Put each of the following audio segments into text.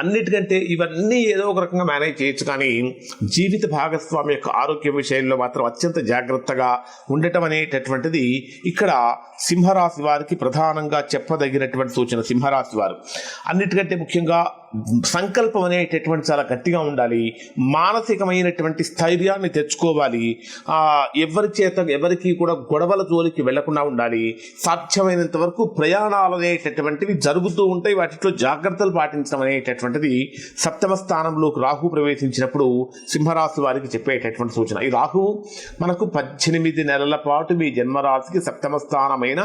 అన్నిటికంటే ఇవన్నీ ఏదో ఒక రకంగా మేనేజ్ చేయొచ్చు, కానీ జీవిత భాగస్వామి యొక్క ఆరోగ్య విషయంలో మాత్రం అత్యంత జాగ్రత్తగా ఉండటం అనేటటువంటిది ఇక్కడ సింహరాశి వారికి ప్రధానంగా చెప్పదగినటువంటి సూచన. సింహరాశి వారు అన్నిటికంటే ముఖ్యంగా సంకల్పం అనేటటువంటి చాలా గట్టిగా ఉండాలి. మానసికమైనటువంటి స్థైర్యాన్ని తెచ్చుకోవాలి. ఎవరికి కూడా గొడవల జోలికి వెళ్లకుండా ఉండాలి. సాధ్యమైనంత వరకు ప్రయాణాలు అనేటటువంటివి జరుగుతూ ఉంటాయి, వాటిలో జాగ్రత్తలు పాటించడం అనేటటువంటిది సప్తమ స్థానంలోకి రాహు ప్రవేశించినప్పుడు సింహరాశి వారికి చెప్పేటటువంటి సూచన. ఈ రాహు మనకు 18 నెలల పాటు మీ జన్మరాశికి సప్తమ స్థానమైన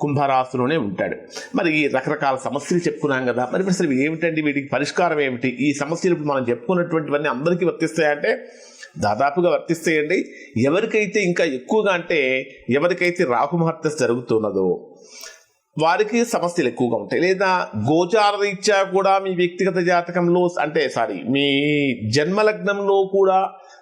కుంభరాశిలోనే ఉంటాడు. మరి రకరకాల సమస్యలు చెప్పుకున్నాం కదా, మరి అసలు ఏమిటండి, వీటికి పరిష్కారం ఏమిటి? ఈ సమస్యలు ఇప్పుడు మనం చెప్పుకున్నటువంటివన్నీ అందరికీ వర్తిస్తాయంటే దాదాపుగా వర్తిస్తాయండి. ఎవరికైతే ఇంకా ఎక్కువగా అంటే ఎవరికైతే రాహుమహర్దశ జరుగుతున్నదో వారికి సమస్యలు ఎక్కువగా ఉంటాయి. లేదా గోచార రీత్యా కూడా మీ వ్యక్తిగత జాతకంలో మీ జన్మలగ్నంలో కూడా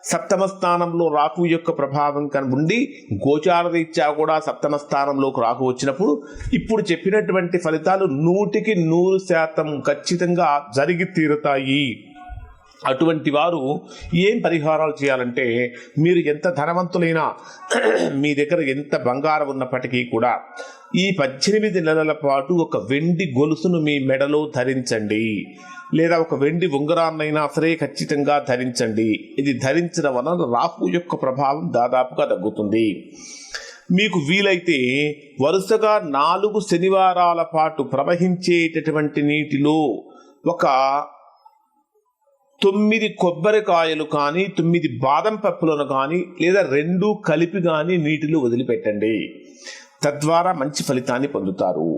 సప్తమ స్థానంలో రాహు యొక్క ప్రభావం ఉండి గోచార రీత్యా కూడా సప్తమ స్థానంలోకి రాహు వచ్చినప్పుడు ఇప్పుడు చెప్పినటువంటి ఫలితాలు 100% ఖచ్చితంగా జరిగి తీరుతాయి. అటువంటి వారు ఏం పరిహారాలు చేయాలంటే, మీరు ఎంత ధనవంతులైనా మీ దగ్గర ఎంత బంగారం ఉన్నప్పటికీ కూడా ఈ 18 నెలల పాటు ఒక వెండి గొలుసును మీ మెడలో ధరించండి, లేదా ఒక వెండి ఉంగరాన్నైనా సరే ఖచ్చితంగా ధరించండి. ఇది ధరించడం వలన రాహు యొక్క ప్రభావం దాదాపుగా తగ్గుతుంది. మీకు వీలైతే వరుసగా 4 శనివారాల పాటు ప్రవహించేటటువంటి నీటిలో ఒక 9 కొబ్బరికాయలు కానీ 9 బాదం పప్పులను కానీ లేదా 2 కలిపి కానీ నీటిలో వదిలిపెట్టండి. తద్వారా మంచి ఫలితాన్ని పొందుతారు.